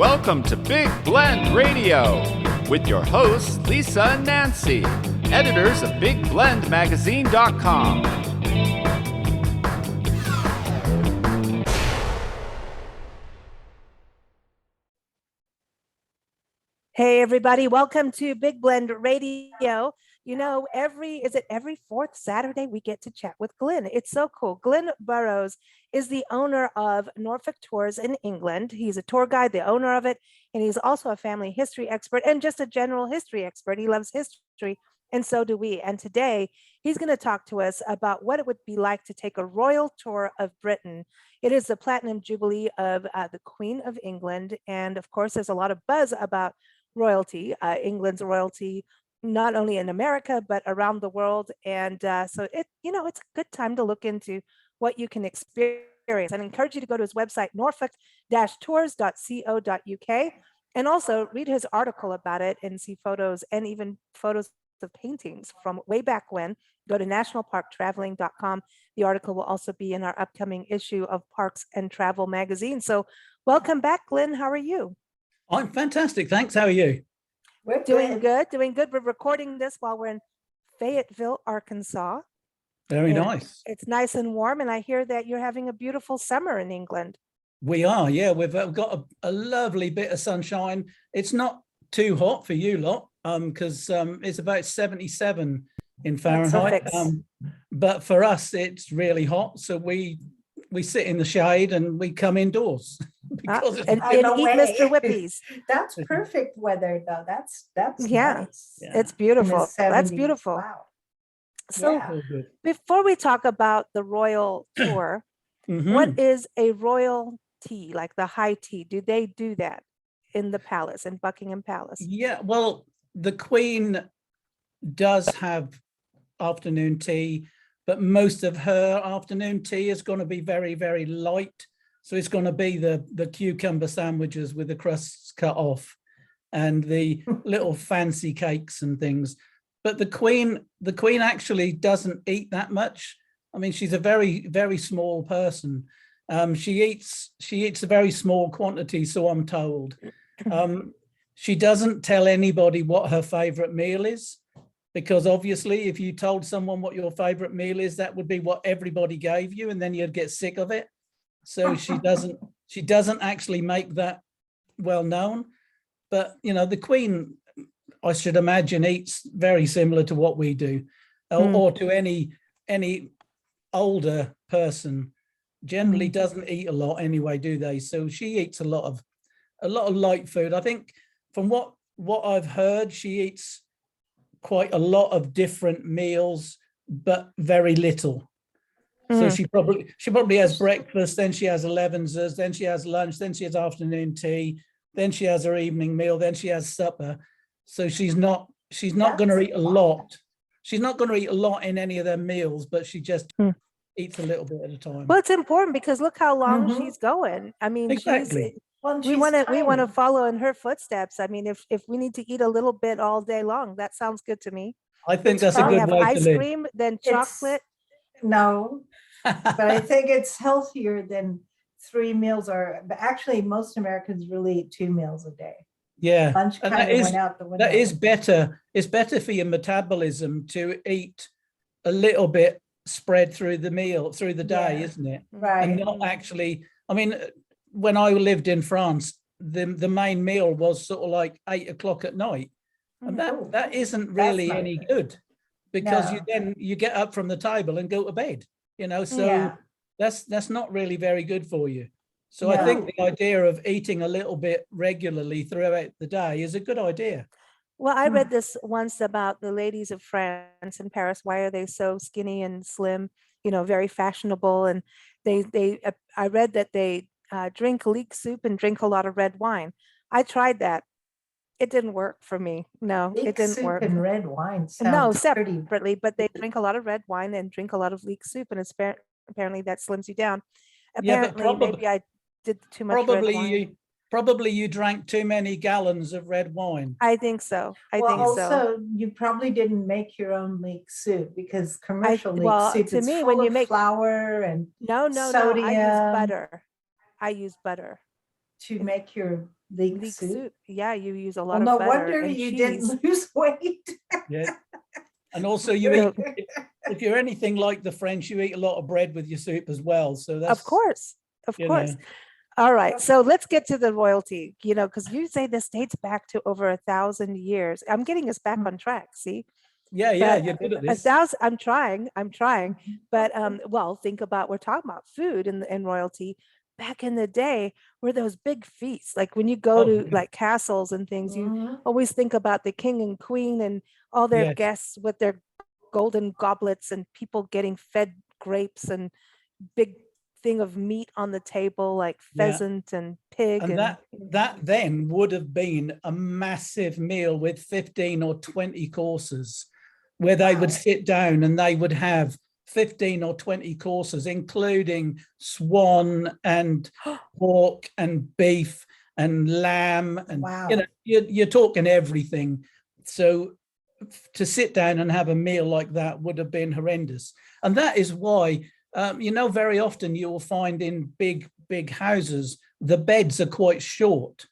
Welcome to Big Blend Radio with your hosts, Lisa and Nancy, editors of BigBlendMagazine.com. Hey everybody, welcome to Big Blend Radio. You know, every fourth Saturday we get to chat with Glynn. It's so cool. Glynn Burrows is the owner of Norfolk-Tours in England. He's a tour guide, the owner of it, and he's also a family history expert and just a general history expert. He loves history, and so do we. And today he's going to talk to us about what it would be like to take a royal tour of Britain. It is the Platinum Jubilee of the Queen of England, and of course there's a lot of buzz about royalty, England's royalty, not only in America, but around the world. And so it's a good time to look into what you can experience. I encourage you to go to his website, norfolk-tours.co.uk, and also read his article about it and see photos and even photos of paintings from way back when. Go to nationalparktraveling.com. The article will also be in our upcoming issue of Parks and Travel magazine. So welcome back, Glynn. How are you? I'm fantastic. Thanks. How are you? We're doing good. We're recording this while we're in Fayetteville, Arkansas. Very nice. It's nice and warm, and I hear that you're having a beautiful summer in England. We are, yeah. We've got a lovely bit of sunshine. It's not too hot for you lot, because it's about 77 in Fahrenheit. But for us, it's really hot. So we sit in the shade and we come indoors. And eat Mr. Whippies. That's perfect weather, though. That's nice. Yeah, it's beautiful. That's beautiful. Wow. So before we talk about the royal tour, what is a royal tea, like the high tea? Do they do that in the palace, in Buckingham Palace? Yeah, well, the Queen does have afternoon tea, but most of her afternoon tea is going to be very, very light. So it's going to be the cucumber sandwiches with the crusts cut off and the little fancy cakes and things. But the Queen actually doesn't eat that much. I mean, she's a very, very small person. She eats a very small quantity, so I'm told. She doesn't tell anybody what her favorite meal is, because obviously if you told someone what your favorite meal is, that would be what everybody gave you, and then you'd get sick of it. So she doesn't actually make that well known. But you know, the Queen, I should imagine, eats very similar to what we do, or to any older person. Generally doesn't eat a lot anyway, do they? So she eats a lot of light food. I think from what I've heard, she eats quite a lot of different meals, but very little. So she probably has breakfast, then she has elevenses, then she has lunch, then she has afternoon tea, then she has her evening meal, then she has supper. So she's not going to eat a lot. She's not going to eat a lot in any of their meals, but she just eats a little bit at a time. Well, it's important because look how long she's going. I mean, exactly. We want to follow in her footsteps. I mean, if we need to eat a little bit all day long, that sounds good to me. I think that's a good way to live. Ice cream, then chocolate. No, but I think it's healthier than 3 meals, but actually most Americans really eat 2 meals a day. Yeah, lunch kind of went out the window. That is better. It's better for your metabolism to eat a little bit spread through the day, isn't it? Right. And not actually, I mean, when I lived in France, the main meal was sort of like 8 o'clock at night. And that isn't really any good, because you get up from the table and go to bed, you know, so that's not really very good for you. So I think the idea of eating a little bit regularly throughout the day is a good idea. Well, I read this once about the ladies of France in Paris. Why are they so skinny and slim, you know, very fashionable? And I read that they drink leek soup and drink a lot of red wine. I tried that. It didn't work for me. No, it didn't work. And red wine separately, but they drink a lot of red wine and drink a lot of leek soup, and apparently that slims you down. Apparently, maybe I did too much red wine. Probably you drank too many gallons of red wine. I think so. Also, you probably didn't make your own leek soup, because commercial leek soup to is me, full when you of make flour and no, sodium. I use butter. To make your Leek Leek soup. soup. Yeah, you use a Well, lot no of butter wonder and you cheese. didn't lose weight. Yeah. And also you So- eat, if you're anything like the French, you eat a lot of bread with your soup as well. So that's, Of course, of you course. know. All right, so let's get to the royalty, because you say this dates back to over 1,000 years. I'm getting us back on track, see? Yeah, But you're good at a this. thousand, I'm trying, but well, think about, we're talking about food and royalty. Back in the day, were those big feasts, like when you go Oh, to yeah. like castles and things, you Mhm. always think about the king and queen and all their Yes. guests with their golden goblets and people getting fed grapes and big thing of meat on the table, like Yeah. pheasant and pig. And that then would have been a massive meal with 15 or 20 courses, where they would Wow. sit down and they would have 15 or 20 courses, including swan and pork and beef and lamb. And Wow. you're talking everything. So to sit down and have a meal like that would have been horrendous. And that is why, very often you will find in big houses, the beds are quite short.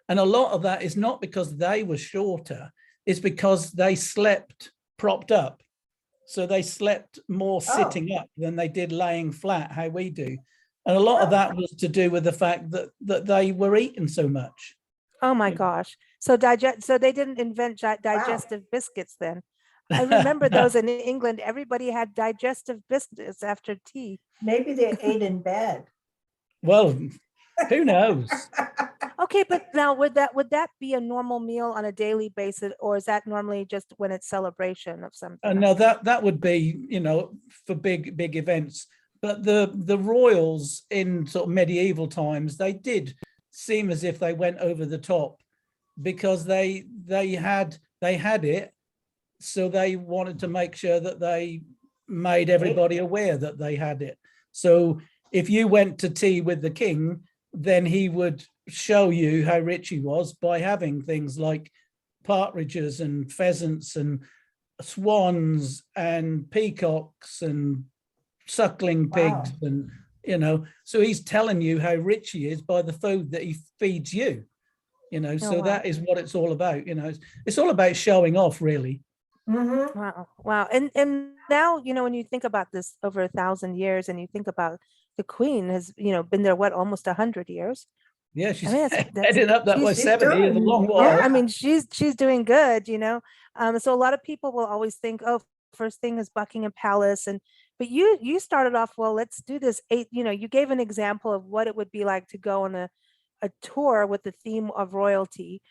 And a lot of that is not because they were shorter, it's because they slept propped up. So they slept more sitting up than they did laying flat, how we do. And a lot of that was to do with the fact that they were eating so much. Oh my gosh. So they didn't invent digestive biscuits then. I remember those in England. Everybody had digestive biscuits after tea. Maybe they ate in bed. Well, who knows? Okay, but now would that be a normal meal on a daily basis, or is that normally just when it's celebration of something? No, that would be, for big events. But the royals in sort of medieval times, they did seem as if they went over the top, because they had it, so they wanted to make sure that they made everybody aware that they had it. So if you went to tea with the king, then he would show you how rich he was by having things like partridges and pheasants and swans and peacocks and suckling pigs. Wow. And so he's telling you how rich he is by the food that he feeds you. So wow. that is what it's all about. It's all about showing off, really. Mhm. Wow. And now, when you think about this over 1,000 years, and you think about the Queen has, been there, almost 100 years. Yeah, she's I mean, heading up that way. she's 70 is a doing- long while. Yeah, I mean, she's doing good, So a lot of people will always think, oh, first thing is Buckingham Palace, but you started off, well, let's do this you gave an example of what it would be like to go on a tour with the theme of royalty.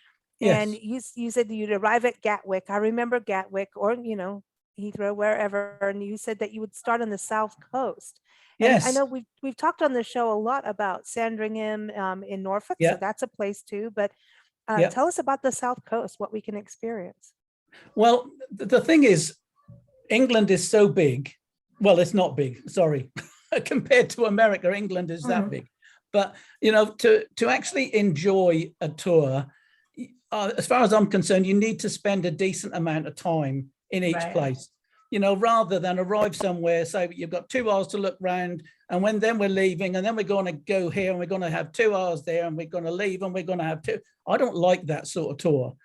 And Yes. you said that you'd arrive at Gatwick. I remember Gatwick, or Heathrow, wherever, and you said that you would start on the South Coast. And I Yes. know we've talked on the show a lot about Sandringham in Norfolk, so Yeah. that's a place too. But Yeah. tell us about the South Coast, what we can experience. Well, the thing is, England is so big. Well, it's not big, sorry. Compared to America, England is that big. But, to actually enjoy a tour, as far as I'm concerned, you need to spend a decent amount of time in each Right. place, rather than arrive somewhere, say you've got 2 hours to look round, and then we're leaving, and then we're going to go here, and we're going to have 2 hours there, and we're going to leave, and we're going to have two. I don't like that sort of tour.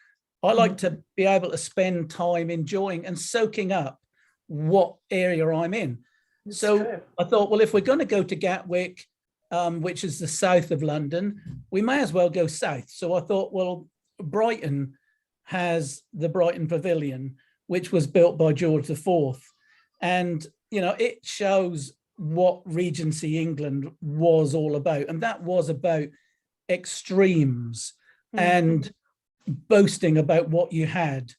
I like to be able to spend time enjoying and soaking up what area I'm in. It's So true. I thought, well, if we're going to go to Gatwick, which is the south of London, we may as well go south. So I thought, well, Brighton has the Brighton Pavilion, which was built by George IV. And, it shows what Regency England was all about. And that was about extremes and boasting about what you had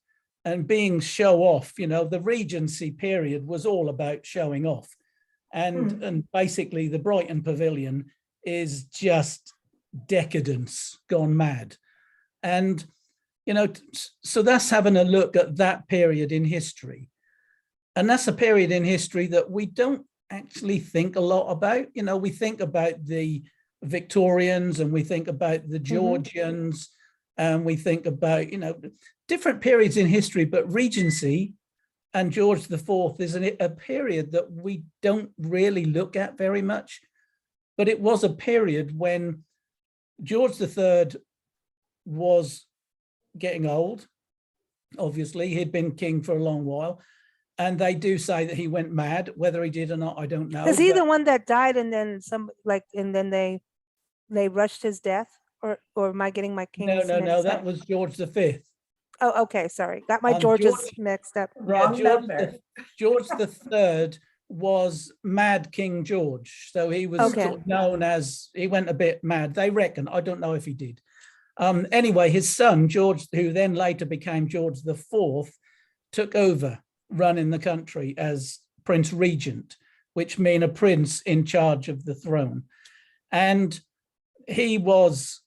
and being show off. The Regency period was all about showing off. And basically the Brighton Pavilion is just decadence gone mad. And, so that's having a look at that period in history. And that's a period in history that we don't actually think a lot about. We think about the Victorians, and we think about the Georgians, and we think about, different periods in history, but Regency and George IV is a period that we don't really look at very much. But it was a period when George III was getting old. Obviously, he'd been king for a long while. And they do say that he went mad. Whether he did or not, I don't know. Is he but- the one that died and then and then they rushed his death? Or am I getting my kings? No, mixed that up? was George V. Oh, okay, sorry. Got my George- Georges mixed up. Wrong George, number. George III was Mad King George. So he was Okay. sort of known as, he went a bit mad. They reckon, I don't know if he did. Anyway, his son, George, who then later became George IV, took over running the country as Prince Regent, which means a prince in charge of the throne. And he was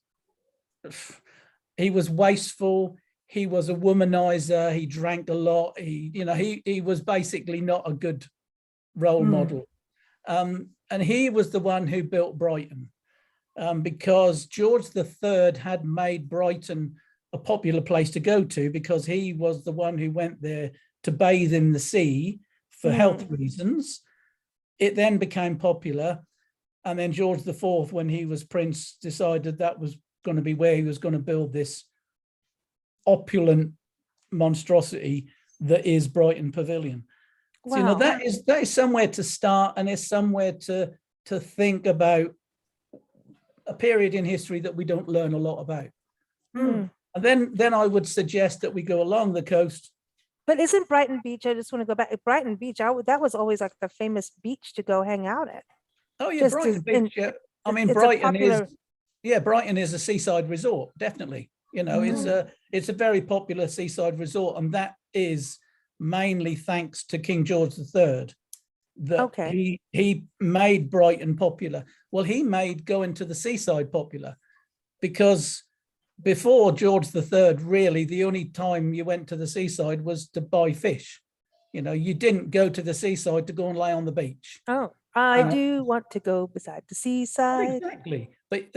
wasteful. He was a womanizer. He drank a lot. He was basically not a good role model. And he was the one who built Brighton, because George III had made Brighton a popular place to go to, because he was the one who went there to bathe in the sea for health reasons. It then became popular. And then George IV, when he was prince, decided that was going to be where he was going to build this opulent monstrosity that is Brighton Pavilion. So, Wow. that is somewhere to start, and it's somewhere to think about a period in history that we don't learn a lot about. Mm. And then I would suggest that we go along the coast. But isn't Brighton Beach? I just want to go back. Brighton Beach, that was always like the famous beach to go hang out at. Oh yeah, Just Brighton as Beach. Yeah. I mean, it's a Brighton popular- Brighton is a seaside resort, definitely. It's a very popular seaside resort, and that is mainly thanks to King George III. That Okay. he made Brighton popular. Well, he made going to the seaside popular, because before George III, really, the only time you went to the seaside was to buy fish. You didn't go to the seaside to go and lay on the beach. Oh, I know. do want to go beside the seaside. Exactly. But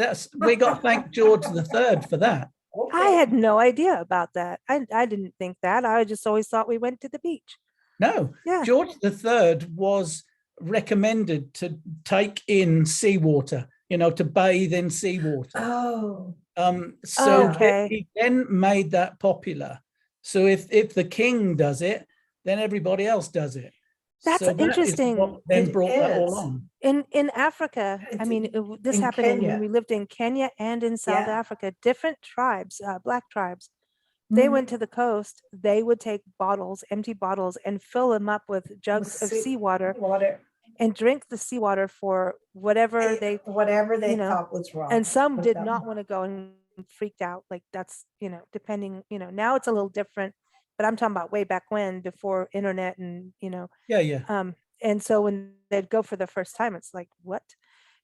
we got to thank George III for that. I had no idea about that. I didn't think that. I just always thought we went to the beach. No, Yeah. George III was recommended to take in seawater, to bathe in seawater. Oh, So Okay. he then made that popular. So if the king does it, then everybody else does it. That's So that is interesting. what then It brought that all is. on. In Africa, I It's mean, this in happened when Kenya. we lived in Kenya and in South Yeah. Africa, different tribes, Black tribes. They went to the coast, they would take bottles, empty bottles, and fill them up with jugs of seawater Water, and drink the seawater for whatever they, whatever they you know, thought was wrong. and some with did them. not want to go and freaked out. Like that's, depending, now it's a little different, but I'm talking about way back when, before internet and, Yeah. and so when they'd go for the first time, it's like, what?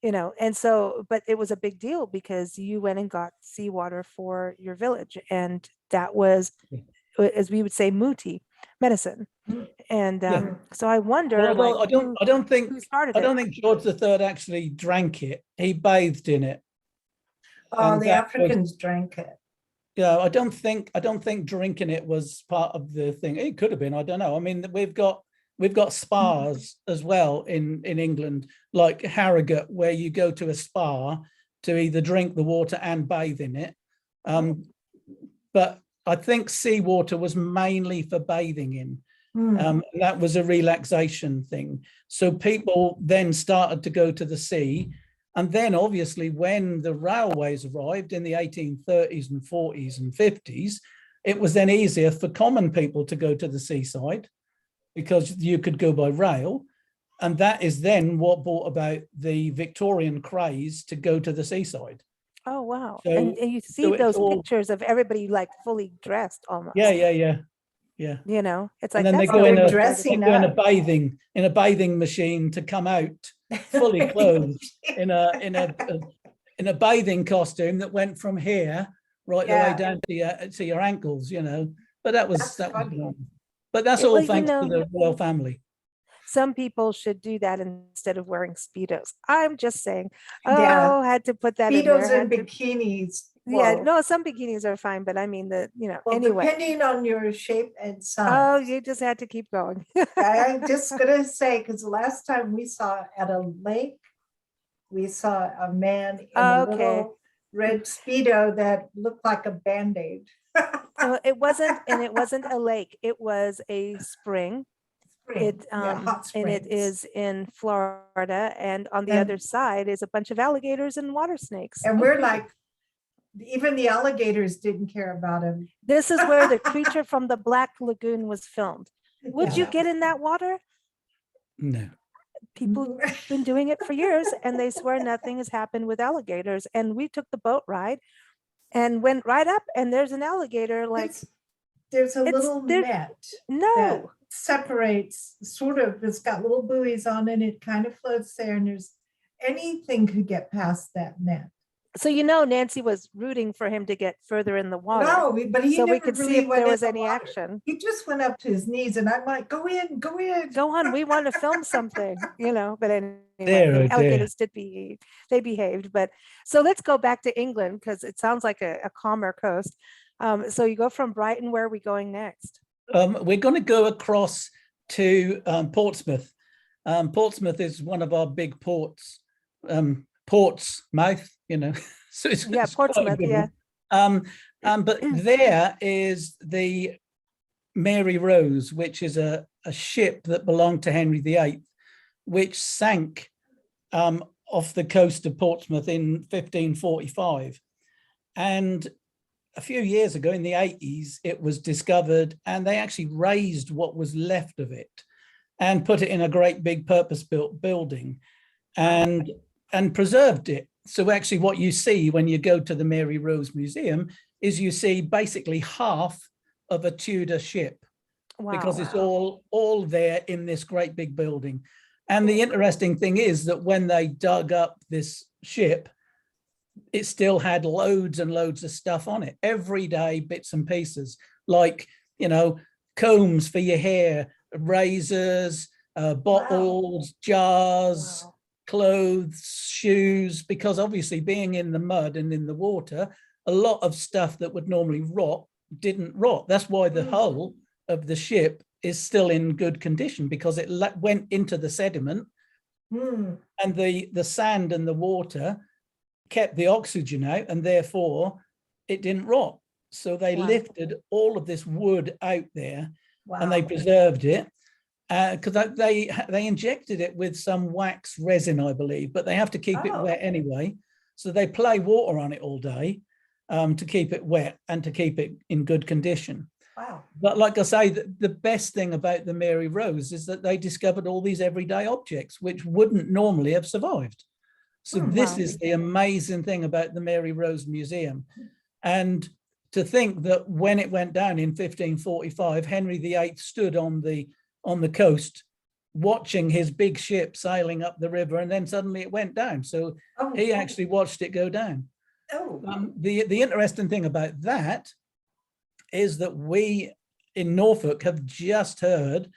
And so, but it was a big deal because you went and got seawater for your village. And that was, as we would say, muti, medicine. And Yeah. so I wonder, Well, like, I don't think who started I don't it? think George III actually drank it. He bathed in it. Oh, and the that was- Africans drank it. Yeah, I don't think drinking it was part of the thing. It could have been. I don't know. I mean, we've got spas as well in England, like Harrogate, where you go to a spa to either drink the water and bathe in it. But I think seawater was mainly for bathing in. That was a relaxation thing. So people then started to go to the sea. And then obviously when the railways arrived in the 1830s and 40s and 50s, it was then easier for common people to go to the seaside because you could go by rail. And that is then what brought about the Victorian craze to go to the seaside. Oh, wow. So- And you see so it's those all- pictures of everybody like fully dressed almost. Yeah. It's like, And then they that's go not in what a, we dressing they go in up. a bathing machine to come out fully clothed in a bathing costume that went from here right the way Yeah. down to your ankles, But that was That's that was funny. normal. But that's Yeah, all well, thanks to the royal family. Some people should do that instead of wearing Speedos. I'm just saying. Yeah. Oh, had to put that in there. Speedos and had to- bikinis. Yeah, whoa. no, some bikinis are fine, but I mean Well, anyway. depending on your shape and Oh, size. you just had to keep going. I'm just gonna say, because the last time we saw at a lake, we saw a man in a Okay. little red Speedo that looked like a Band-Aid. So it wasn't a lake. It was a spring. It hot and it springs. is in Florida, and on the And- other side is a bunch of alligators and water snakes. And we're like, even the alligators didn't care about him. This is where the creature from the Black Lagoon was filmed. Would you Yeah. get in that water? No. People have been doing it for years, and they swear nothing has happened with alligators. And we took the boat ride and went right up, and there's an alligator like, There's a it's- little there- net that no. separates, sort of, it's got little buoys on it. It kind of floats there, and there's anything could get past that net. So, Nancy was rooting for him to get further in the water. No, but he So we never could see really if went there in was the any water. action. He just went up to his knees, and I'm like, go in, go in. Go on, we want to film something, but anyway, Dear, the oh dear. alligators did behave. They behaved, but so let's go back to England because it sounds like a calmer coast. So you go from Brighton. Where are we going next? We're going to go across to Portsmouth. Portsmouth is one of our big ports. Portsmouth, so it's Yeah, it's quite a Portsmouth, good yeah. one. But there is the Mary Rose, which is a ship that belonged to Henry VIII, which sank off the coast of Portsmouth in 1545. And a few years ago, in the 80s, it was discovered, and they actually raised what was left of it and put it in a great big purpose-built building and preserved it. So actually what you see when you go to the Mary Rose Museum is you see basically half of a Tudor ship, because it's all there in this great big building. And the interesting thing is that when they dug up this ship, it still had loads and loads of stuff on it, everyday bits and pieces, like, combs for your hair, razors, bottles, jars, clothes, shoes, because obviously being in the mud and in the water, a lot of stuff that would normally rot didn't rot. That's why the hull of the ship is still in good condition, because it went into the sediment and the sand and the water kept the oxygen out, and therefore it didn't rot. So they lifted all of this wood out there and they preserved it, because they injected it with some wax resin, I believe, but they have to keep it wet anyway. So they play water on it all day to keep it wet and to keep it in good condition. Wow. But like I say, the best thing about the Mary Rose is that they discovered all these everyday objects which wouldn't normally have survived. So this is the amazing thing about the Mary Rose Museum. And to think that when it went down in 1545, Henry VIII stood on the coast watching his big ship sailing up the river, and then suddenly it went down. So he actually watched it go down. The interesting thing about that is that we in Norfolk have just heard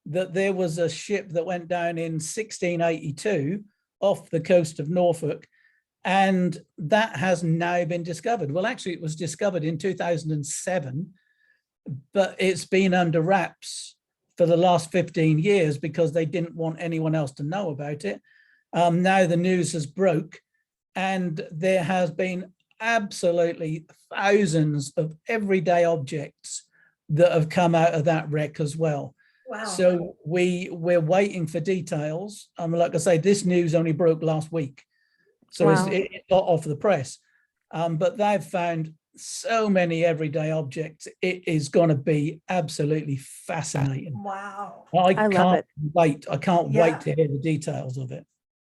that there was a ship that went down in 1682 off the coast of Norfolk, and that has now been discovered. Well, actually, it was discovered in 2007, but it's been under wraps for the last 15 years because they didn't want anyone else to know about it. Now the news has broke, and there has been absolutely thousands of everyday objects that have come out of that wreck as well. Wow. So we're waiting for details. Like I say, this news only broke last week, so it's not off the press. But they've found so many everyday objects. It is going to be absolutely fascinating. Wow. I love can't it. wait. I can't wait to hear the details of it.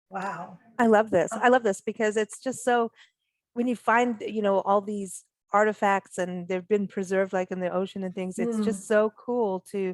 Wow. I love this. I love this because it's just so, when you find, all these artifacts and they've been preserved like in the ocean and things, it's just so cool to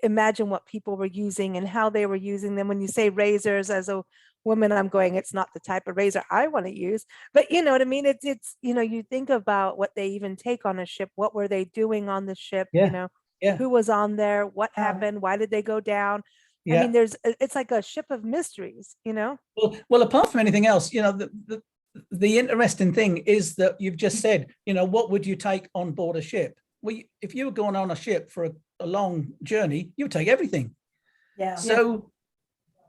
imagine what people were using and how they were using them. When you say razors, as a woman, I'm going, it's not the type of razor I want to use, but you know what I mean? It's, you think about what they even take on a ship. What were they doing on the ship? Who was on there? What happened? Why did they go down? I mean, it's like a ship of mysteries, Well, apart from anything else, the interesting thing is that you've just said, what would you take on board a ship? Well, if you were going on a ship for a long journey, you would take everything. Yeah. So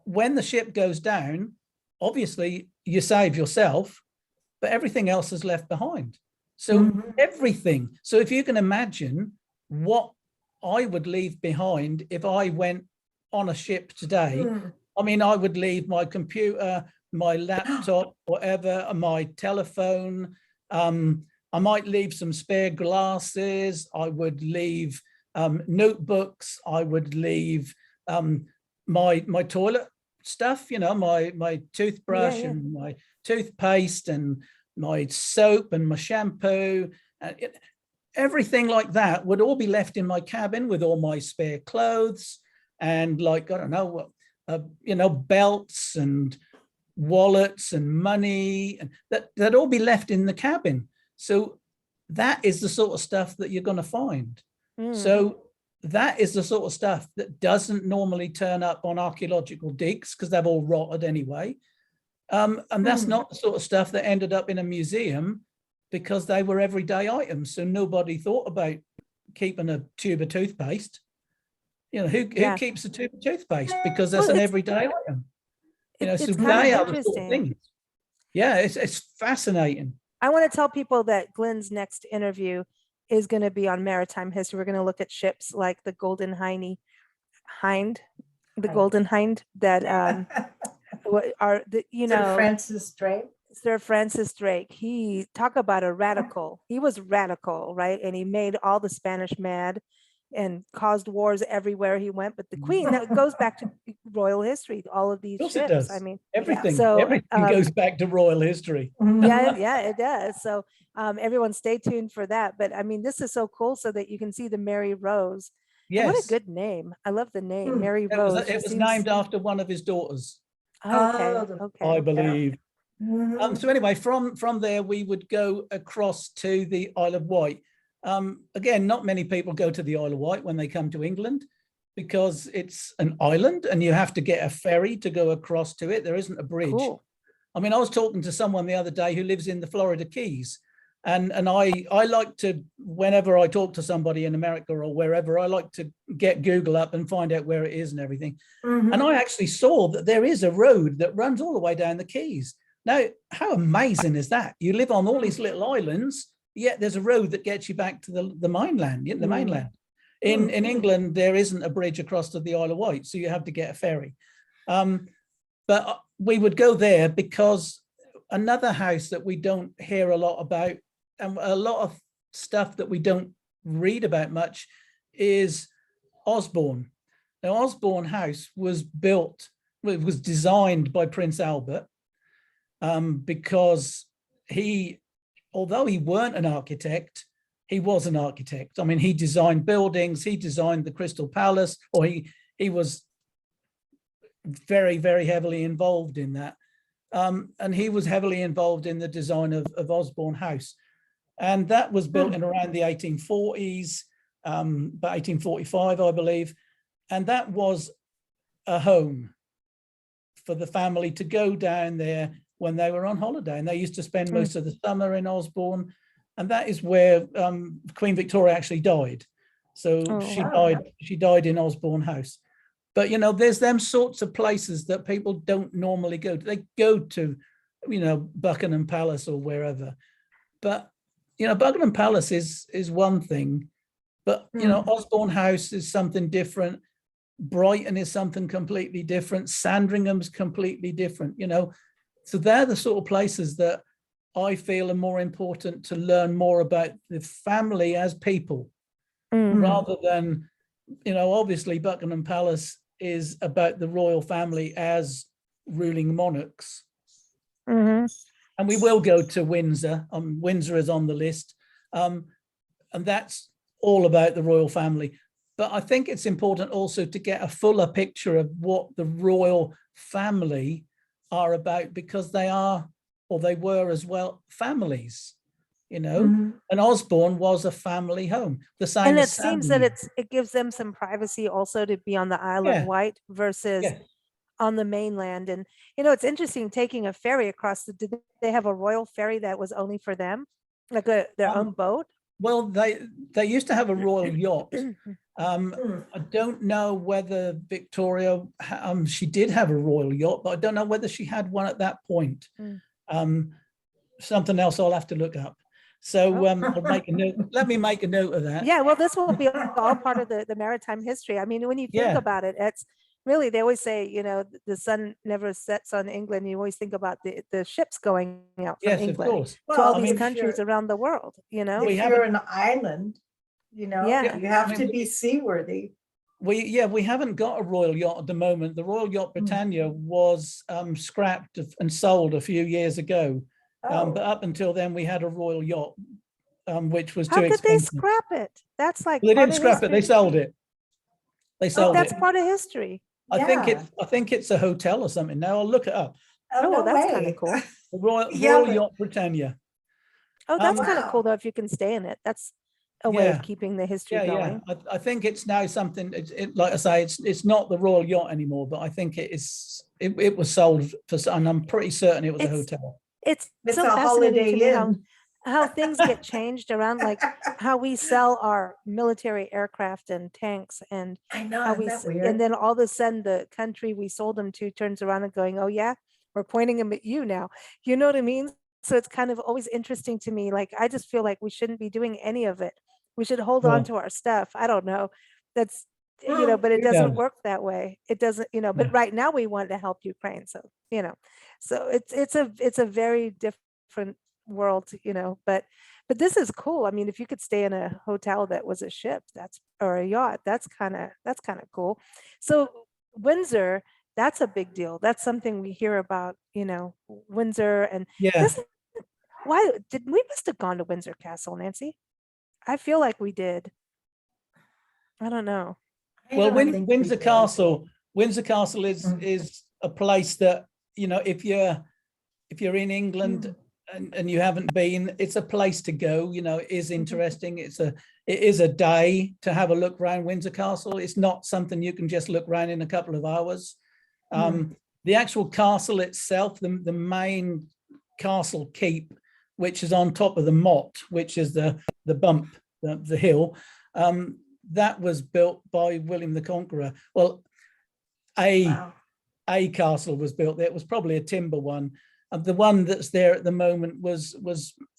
when the ship goes down, obviously you save yourself, but everything else is left behind. So everything. So if you can imagine what I would leave behind if I went on a ship today, I mean, I would leave my computer, my laptop, whatever, my telephone. I might leave some spare glasses. I would leave notebooks. I would leave my toilet stuff, you know, my toothbrush and my toothpaste and my soap and my shampoo. Everything like that would all be left in my cabin with all my spare clothes and, like, I don't know, you know, belts and wallets and money, and that'd all be left in the cabin. So that is the sort of stuff that you're going to find. So that is the sort of stuff that doesn't normally turn up on archaeological digs because they've all rotted anyway. And that's not the sort of stuff that ended up in a museum because they were everyday items. So nobody thought about keeping a tube of toothpaste. You know, who keeps a tube of toothpaste? Because that's an everyday item. You know, so they are the sort of things. Yeah, it's fascinating. I want to tell people that Glynn's next interview is going to be on maritime history. We're going to look at ships like the Golden Hind that are the, you know, Sir Francis Drake. He talk about a radical. He was radical, right? And he made all the Spanish mad and caused wars everywhere he went. But the Queen, that goes back to royal history, all of these ships. It does. I mean, everything so, goes back to royal history. yeah, it does. So everyone stay tuned for that. But I mean, this is so cool so that you can see the Mary Rose. Yes. What a good name. I love the name, Mary Rose. It was named after one of his daughters. Okay. I believe. So anyway, from there, we would go across to the Isle of Wight. Again, not many people go to the Isle of Wight when they come to England because it's an island and you have to get a ferry to go across to it. There isn't a bridge. Cool. I mean, I was talking to someone the other day who lives in the Florida Keys. And I like to, whenever I talk to somebody in America or wherever, I like to get Google up and find out where it is and everything. And I actually saw that there is a road that runs all the way down the Keys. Now, how amazing is that? You live on all these little islands, yet there's a road that gets you back to the mainland. In England, there isn't a bridge across to the Isle of Wight, so you have to get a ferry. But we would go there because another house that we don't hear a lot about, and a lot of stuff that we don't read about much, is Osborne. Now, Osborne House was designed by Prince Albert because although he weren't an architect, he was an architect. I mean, he designed buildings, he designed the Crystal Palace, or he was very, very heavily involved in that. And he was heavily involved in the design of Osborne House. And that was built in around the 1840s, about 1845, I believe. And that was a home for the family to go down there when they were on holiday. And they used to spend most of the summer in Osborne. And that is where Queen Victoria actually died. So she died in Osborne House. But, you know, there's them sorts of places that people don't normally go to. They go to, you know, Buckingham Palace or wherever. But, you know, Buckingham Palace is one thing. But, you know, Osborne House is something different. Brighton is something completely different. Sandringham's completely different, you know. So they're the sort of places that I feel are more important to learn more about the family as people, rather than, you know, obviously Buckingham Palace is about the royal family as ruling monarchs. And we will go to Windsor. Windsor is on the list. And that's all about the royal family. But I think it's important also to get a fuller picture of what the royal family are about, because they are, or they were as well, families, you know. And Osborne was a family home. The same. And it seems that it gives them some privacy also to be on the Isle of Wight versus on the mainland. And, you know, it's interesting taking a ferry across. Did they have a royal ferry that was only for them, like their own boat? Well, they used to have a royal yacht. I don't know whether Victoria, she did have a royal yacht, but I don't know whether she had one at that point. something else I'll have to look up. So I'll make a note. Let me make a note of that. Yeah, well, this will be all part of the maritime history. I mean, when you think Yeah. about it, it's really, they always say, the sun never sets on England. You always think about the ships going out from Yes, of England course. to Well, all I these mean, countries around the world, We if haven't- you're an island, Yeah. you have I mean, to be seaworthy. we haven't got a royal yacht at the moment. The Royal Yacht Britannia was scrapped and sold a few years ago. But up until then, we had a royal yacht, which was How too could they expensive. scrap it? That's like They part didn't of scrap it. They history. sold it. They Oh, sold that's it. part of history. I Yeah. think it's a hotel or something. Now I'll look it up. Oh, no that's kind way. of cool. The Royal, Yeah, Royal but- Yacht Britannia. Oh, that's Um, kind of cool Wow. though, if you can stay in it. That's a way Yeah. of keeping the history Yeah, going. I think it's now something. Like I say, it's not the Royal Yacht anymore, but I think it is. It was sold for, and I'm pretty certain it was a It's- hotel. It's It's so a fascinating Holiday to me Inn. how things get changed around, like how we sell our military aircraft and tanks, and I know, how isn't we that and weird? then all of a sudden the country we sold them to turns around and going, oh yeah, we're pointing them at you now. You know what I mean? So it's kind of always interesting to me. Like, I just feel like we shouldn't be doing any of it. We should hold on Well- to our stuff. I don't know. That's Well, but it who doesn't knows? work that way. It doesn't, but Yeah. right now we want to help Ukraine. So, so it's a very different world, but this is cool. I mean, if you could stay in a hotel that was a ship, or a yacht, that's kind of cool. So Windsor, that's a big deal. That's something we hear about, Windsor, and Yeah. this, why did we must have gone to Windsor Castle, Nancy? I feel like we did. I don't know. I Well, don't think we Windsor did. Castle. Windsor Castle is a place that, if you're in England and you haven't been, it's a place to go. It is interesting. It is a day to have a look around Windsor Castle. It's not something you can just look around in a couple of hours. The actual castle itself, the main castle keep, which is on top of the motte, which is the bump, the hill, that was built by William the Conqueror. Well, Wow. a castle was built there. It was probably a timber one. The one that's there at the moment was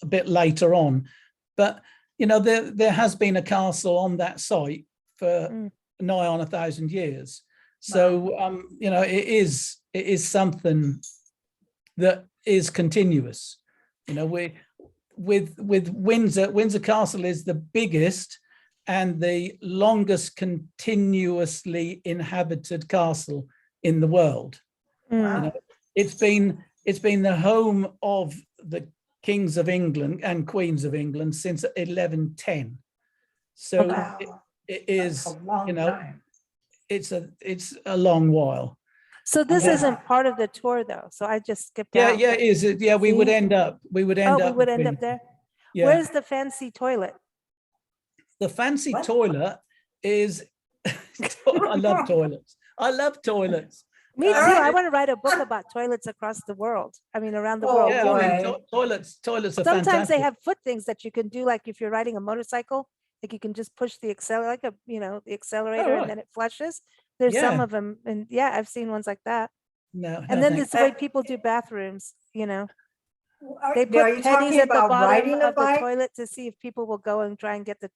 a bit later on. But, there has been a castle on that site for nigh on 1,000 years. So, it is something that is continuous. With Windsor Castle is the biggest and the longest continuously inhabited castle in the world. Wow. It's been the home of the kings of England and queens of England since 1110. So Wow. it That's is, a long time. it's a long while. So this Yeah. isn't part of the tour though. So I just skipped Yeah, out. yeah, it is. Yeah, we would See? end up. We would end up. between- there. Yeah. Where's the fancy toilet? The fancy What? toilet is. I love toilets. I love toilets. Me too. All right. I want to write a book about toilets across the world. I mean, around the Oh, world. Yeah, I mean, boy. toilets are Sometimes fantastic. they have foot things that you can do, like if you're riding a motorcycle, like you can just push the accelerator, the accelerator, right. and then it flushes. There's some Yeah. of them, and yeah, I've seen ones like that. No, And no, then thank it's the way people do bathrooms. They Are put you pennies talking at the about bottom riding a of the bike? toilet to see if people will go and try and get the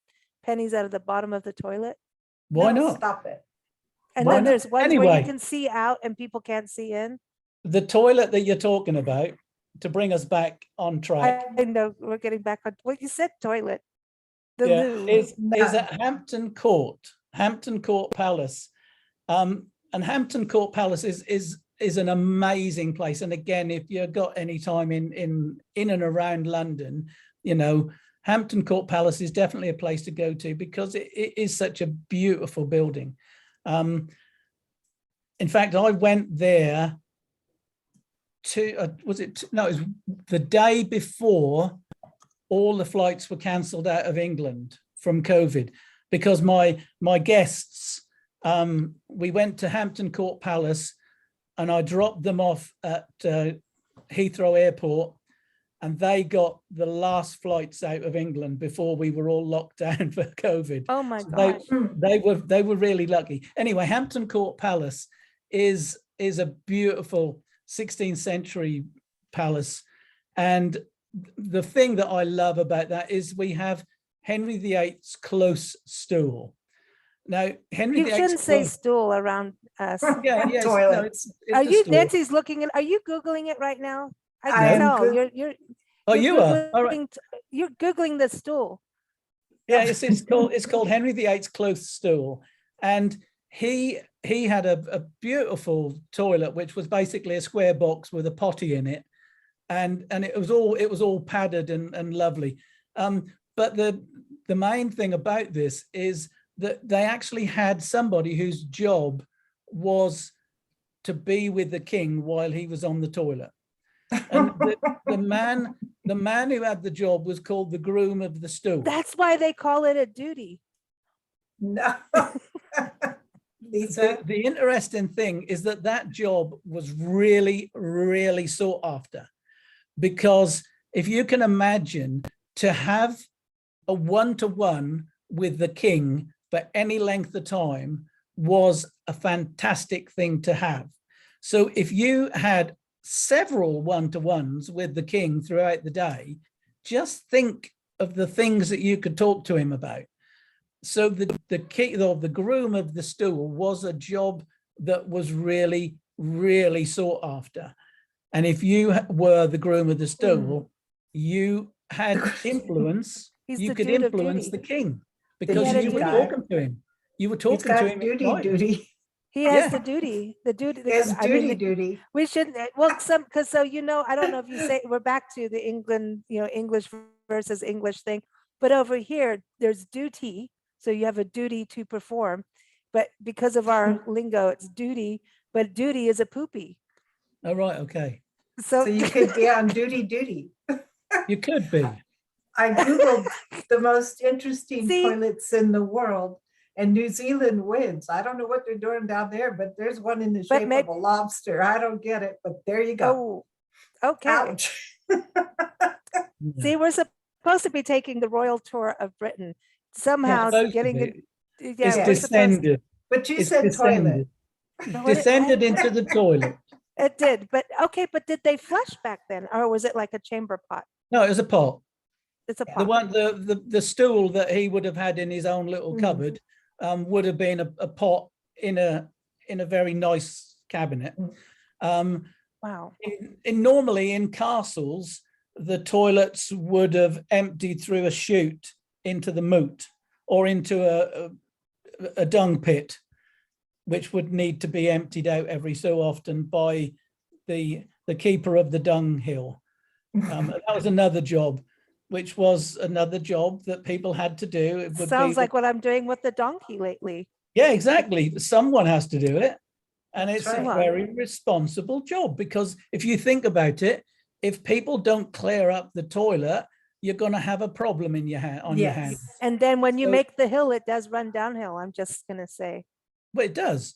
pennies out of the bottom of the toilet. Why No, not? Stop it. And Why then not? there's ones where Anyway. you can see out and people can't see in. The toilet that you're talking about, to bring us back on track, I know we're getting back on. Well, you said toilet. The yeah, loo. is No. at Hampton-Court-Palace. And Hampton-Court-Palace is an amazing place. And again, if you've got any time in and around London, Hampton-Court-Palace is definitely a place to go to because it is such a beautiful building. In fact, I went there it was the day before all the flights were cancelled out of England from COVID, because my guests, we went to Hampton-Court-Palace and I dropped them off at Heathrow Airport, and they got the last flights out of England before we were all locked down for COVID. Oh my So gosh. they were really lucky. Anyway, Hampton-Court-Palace is a beautiful 16th century palace, and the thing that I love about that is we have Henry VIII's close stool. Now, Henry You VIII's shouldn't say close, stool around us. yeah, yes, no, Toilets. it's Are a you, stool. Nancy's looking at, are you Googling it right now? I can I'm tell, Goog- Oh, you're you are? All right. You're Googling the stool. Yeah, it's called Henry VIII's close stool, and he had a beautiful toilet which was basically a square box with a potty in it, and it was all padded and lovely. But the main thing about this is that they actually had somebody whose job was to be with the king while he was on the toilet, and the man who had the job was called the groom of the stool. That's why they call it a duty. No. Lisa, The interesting thing is that job was really, really sought after, because if you can imagine to have a one-to-one with the king for any length of time was a fantastic thing to have. So if you had several one-to-ones with the king throughout the day, just think of the things that you could talk to him about. So the groom of the stool was a job that was really, really sought after. And if you were the groom of the stool, you had influence. He's You the could dude of influence duty. the king He because had a you were duty. talking to him. You were he's talking to got him. duty. He has Yeah. the duty, the duty. He has I mean, duty. we shouldn't, well, because so, I don't know if you say, we're back to the England, English versus English thing, but over here, there's duty. So you have a duty to perform, but because of our lingo, it's duty, but duty is a poopy. Oh, right. Okay. So So you could be on duty. You could be. I Googled the most interesting See? toilets in the world, and New Zealand wins. I don't know what they're doing down there, but there's one in the But shape of a lobster. I don't get it, but there you go. oh, okay. Ouch. See, we're supposed to be taking the Royal Tour of Britain. Somehow Supposed to getting be. it. It's Yeah, we're supposed to. descended. But you It's said toilet. No, what Descended into the toilet. It did, but okay, but did they flush back then, or was it like a chamber pot? No, it was a pot. It's a The pot. one, the stool that he would have had in his own little Mm. cupboard would have been a pot in a very nice cabinet. Wow. Normally in castles, the toilets would have emptied through a chute into the moat or into a dung pit, which would need to be emptied out every so often by the keeper of the dunghill. And that was another job, which was another job that people had to do. It would Sounds be like what I'm doing with the donkey lately. yeah, exactly. Someone has to do it. And it's That's a right. very responsible job, because if you think about it, if people don't clear up the toilet, you're going to have a problem in your hand, on your Yes. hands. And then when you So- make the hill, it does run downhill. I'm just gonna say. Well, it does.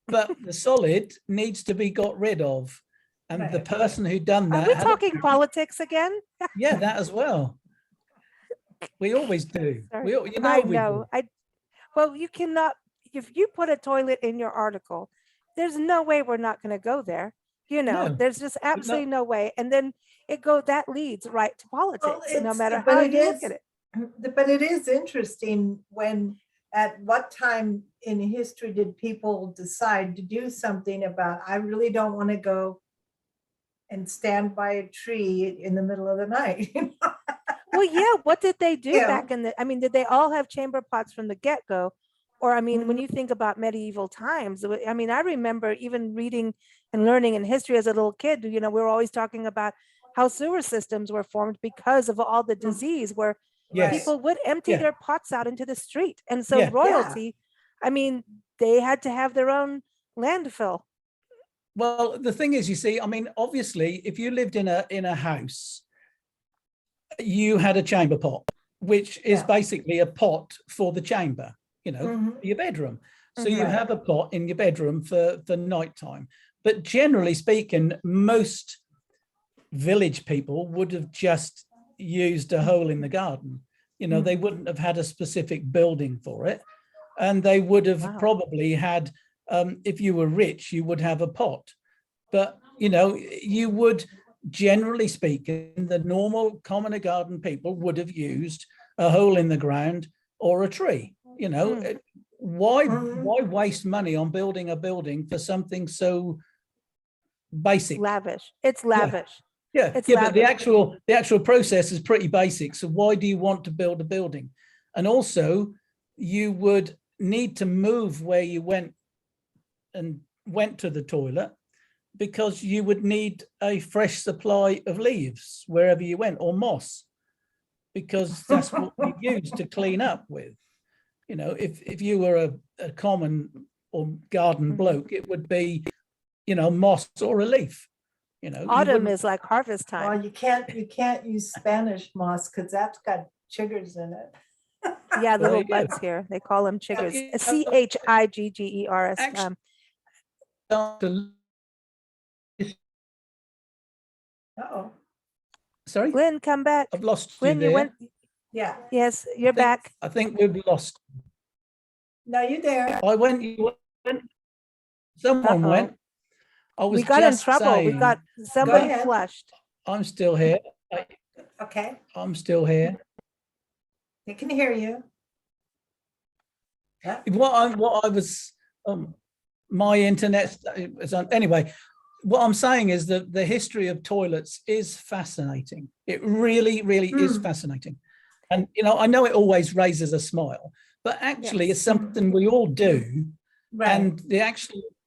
But the solid needs to be got rid of. And the Right. person who done Are that. we had a- talking politics again? Yeah, that as well. We always do. Sorry. We, you know, I we know. do. Well, you cannot, if you put a toilet in your article, there's no way we're not gonna go there. No, There's just absolutely no way. And then that leads right to politics, no it's- matter but how it you look is- at it. But it is interesting at what time in history did people decide to do something about, I really don't want to go and stand by a tree in the middle of the night. Well, yeah, what did they do Yeah. back did they all have chamber pots from the get-go? Or, when Mhm. you think about medieval times, I remember even reading and learning in history as a little kid, we were always talking about how sewer systems were formed because of all the disease where Yes. people would empty Yeah. their pots out into the street. And so Yeah. royalty, they had to have their own landfill. Well, the thing is, you see, obviously, if you lived in a house, you had a chamber pot, which is Yeah. basically a pot for the chamber, Mhm. your bedroom. So you Right. have a pot in your bedroom for nighttime. But generally speaking, most village people would have just used a hole in the garden. They wouldn't have had a specific building for it. And they would have Wow. probably had, if you were rich, you would have a pot. But, you generally speaking, the normal common garden people would have used a hole in the ground or a tree. You know, why waste money on building a building for something so basic? Lavish. It's lavish. It's But the lavish. actual process is pretty basic. So why do you want to build a building? And also, you would need to move where you went to the toilet, because you would need a fresh supply of leaves wherever you went, or moss, because that's what you use to clean up with. You know, if you were a common or garden bloke, it would be, you know, moss or a leaf. You know, Autumn is like harvest time. Well, you can't use Spanish moss because that's got chiggers in it. Yeah, There little you go. buds here. They call them chiggers. Yeah, Chiggers. actually- Uh-oh. Sorry, Glynn, come back. I've lost Glynn, you you there. went. Yeah. Yes, you're back. I think we've lost. No, you're there. I went, you went, someone Uh-oh. went. I was We got in just trouble. We saying, got somebody ahead. flushed. I'm still here. Okay, I'm still here. they can hear you. Yeah. What I was, my internet is on, anyway, what I'm saying is that the history of toilets is fascinating. It really, really is fascinating. And, you know, I know it always raises a smile, but actually it's something we all do. Right. And the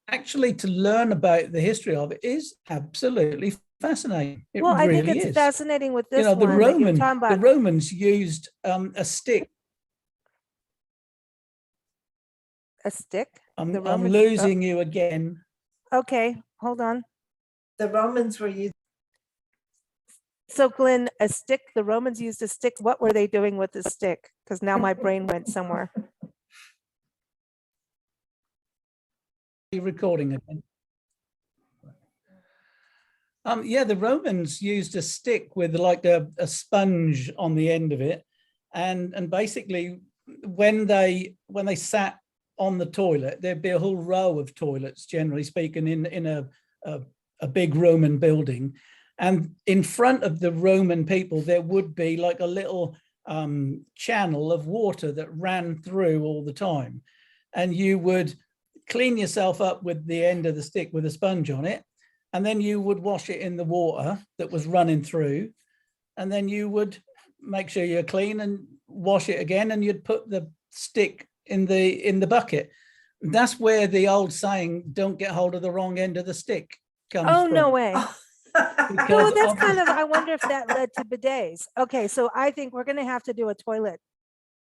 actually to learn about the history of it is absolutely fascinating. It Well, I really think it's is. fascinating with You this know, the one that you're talking about. Romans used a stick. A stick? I'm Romans- losing you again. Okay, hold on. The Romans were using So Glenn, a stick, the Romans used a stick. What were they doing with the stick? Because now my brain went somewhere. Recording again. Yeah, the Romans used a stick with like a sponge on the end of it, and basically when they sat on the toilet, there'd be a whole row of toilets, generally speaking, in a big Roman building, and in front of the Roman people there would be like a little channel of water that ran through all the time, and you would clean yourself up with the end of the stick with a sponge on it, and then you would wash it in the water that was running through, and then you would make sure you're clean and wash it again, and you'd put the stick in the bucket. That's where the old saying, "Don't get hold of the wrong end of the stick," comes Oh, from. no way. Because No, that's of- kind of, I wonder if that led to bidets. Okay, so I think we're going to have to do a toilet.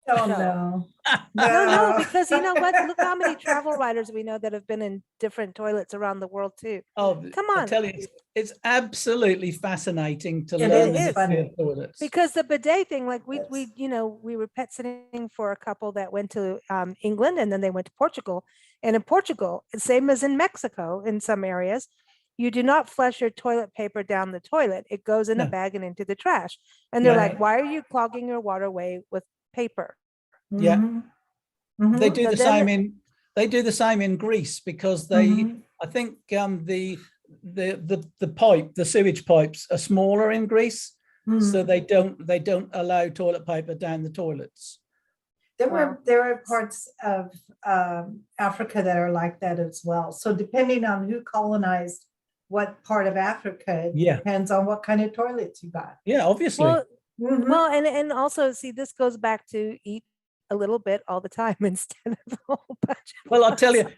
Oh, No. no. No, because you know what? Look how many travel writers we know that have been in different toilets around the world too. Oh, Come I on. tell you, it's absolutely fascinating to It learn is the history funny. of toilets. Because the bidet thing, like we Yes. you know, we were pet sitting for a couple that went to England and then they went to Portugal. And in Portugal, same as in Mexico, in some areas, you do not flush your toilet paper down the toilet. It goes in a No. bag and into the trash. And they're Yeah. like, why are you clogging your waterway with paper? Yeah. Mhm. Mhm. They do So the then same the- in Greece, because they Mhm. I think the sewage pipes are smaller in Greece, so Mhm. they don't allow toilet paper down the toilets. Wow. There are parts of Africa that are like that as well. So depending on who colonized what part of Africa, it Yeah. depends on what kind of toilets you got. Yeah, obviously. Well, Mhm. well, and also see, this goes back to eat a little bit all the time instead of a whole bunch. at Well, I'll tell once.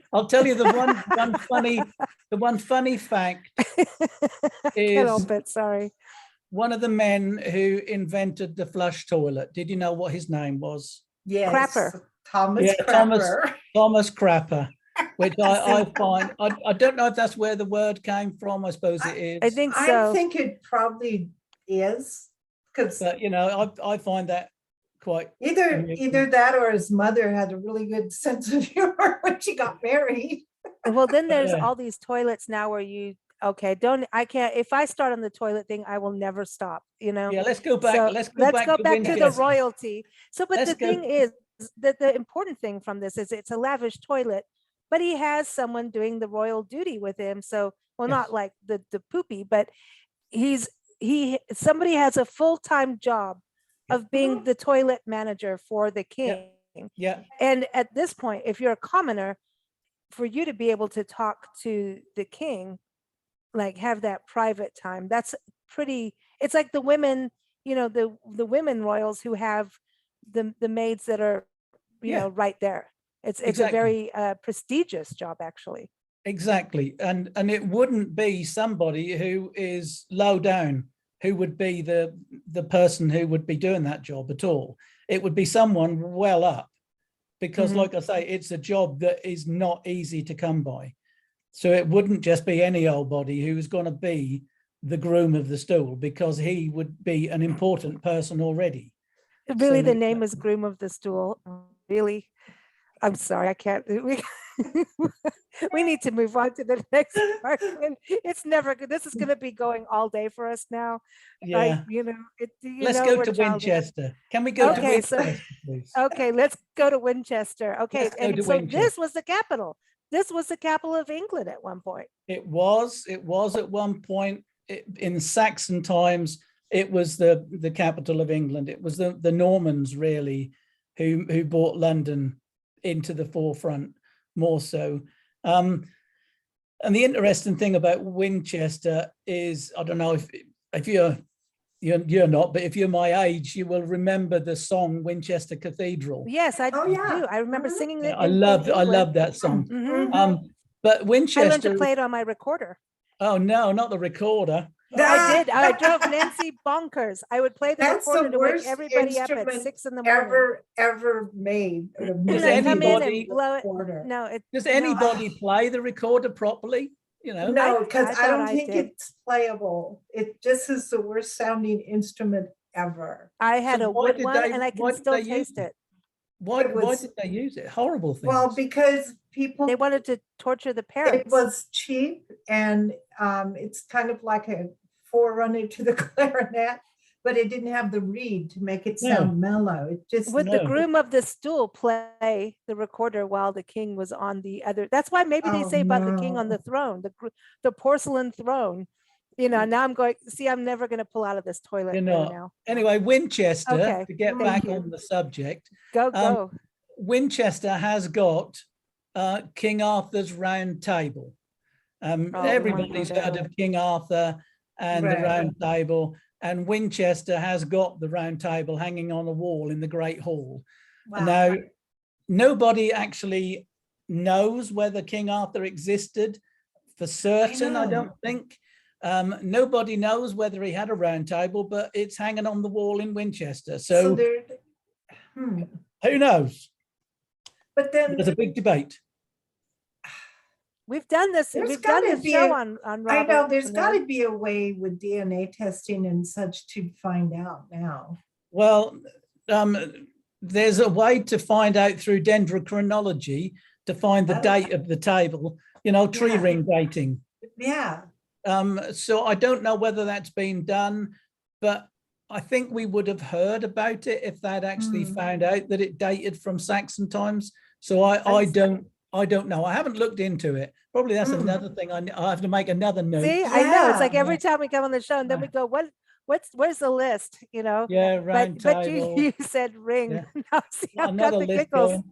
you the one funny fact. I can't is- help it, sorry. One of the men who invented the flush toilet, did you know what his name was? Yes. Crapper. Thomas Yeah, Thomas- Crapper. Thomas Crapper, which I find, I don't know if that's where the word came from. I suppose it is. I think I so. think it probably is, because But, you know, I find that quite, either that or his mother had a really good sense of humor when she got married. Well, then there's Yeah. all these toilets now where you, okay, I can't, if I start on the toilet thing, I will never stop, you know? yeah, let's go back. So Let's go back to to the Winchester. royalty. So, but Let's the go- thing is that the important thing from this is it's a lavish toilet, but he has someone doing the royal duty with him. So, well, Yes. not like the poopy, but somebody has a full-time job of being the toilet manager for the king. Yeah, And at this point, if you're a commoner, for you to be able to talk to the king, like have that private time, that's pretty, it's like the women, the women royals who have the maids that are, Yeah. right there. It's Exactly. a very prestigious job, actually. exactly. And it wouldn't be somebody who is low down who would be the person who would be doing that job at all. It would be someone well up, because Mhm. like I say, it's a job that is not easy to come by. So it wouldn't just be any old body who was going to be the groom of the stool, because he would be an important person already. Really, So- the name is groom of the stool. Really? I'm sorry, I can't. We need to move on to the next part. And it's never good. This is going to be going all day for us now. Yeah. Let's go we're to childish. Winchester. Can we go to Okay, so- Winchester, please? Okay, let's go to Winchester. Okay, Let's go and to so Winchester. this was the capital. This was the capital of England at one point. It was at one point in Saxon times. It was the capital of England. It was the Normans really who brought London into the forefront more so. And the interesting thing about Winchester is, I don't know if you're not, but if you're my age, you will remember the song Winchester Cathedral. Yes, I Oh, yeah. do. I remember Mhm. singing it. I love that song. Mhm. But I learned Winchester. to play it on my recorder. Oh no, not the recorder. I did. I drove Nancy bonkers. I would play the That's recorder the to wake worst everybody up at instrument 6 a.m. ever made. And Does I come in anybody- and blow it. Recorder. No, it. Does no, anybody play the recorder properly? You know, No, because I I thought don't I think did. it's playable. It just is the worst sounding instrument ever. I had So a why wood did one, they- and I why can did still they use taste it? it. why It was- did they use it? Horrible things. Well, because people, They wanted to torture the it parents. was cheap, and it's kind of like a forerunner to the clarinet, but it didn't have the reed to make it sound mellow. It just Would the No. groom of the stool play the recorder while the king was on the other? That's why maybe they Oh, say about the king on no. the throne, the porcelain throne. Now I'm going, see, I'm never going to pull out of this toilet You're paper not. now. Anyway, Winchester, Okay, to get thank back you. on the subject, Go, Um, go. Winchester has got King Arthur's Round Table. Oh, Everybody's wonderful. heard of King Arthur and the Right. Round Table, and Winchester has got the Round Table hanging on a wall in the Great Hall. Wow. Now, nobody actually knows whether King Arthur existed for certain, I know. don't think. Nobody knows whether he had a round table, but it's hanging on the wall in Winchester. So So there, who knows? but then There's a big debate. We've done this. There's We've done gotta this be show a- on I know Robert there's Hood. got to be a way with DNA testing and such to find out now. Well, there's a way to find out through dendrochronology to find the Oh. date of the table, tree Yeah. ring dating. Yeah. So I don't know whether that's been done, but I think we would have heard about it if they'd actually found out that it dated from Saxon times. So I don't know. I haven't looked into it. Probably that's another thing. I have to make another note. See, I know. It's like Yeah. every time we come on the show and then we go, where's the list? Yeah, round But table. you said ring. Yeah. Now, see, I've got Another the list giggles. going.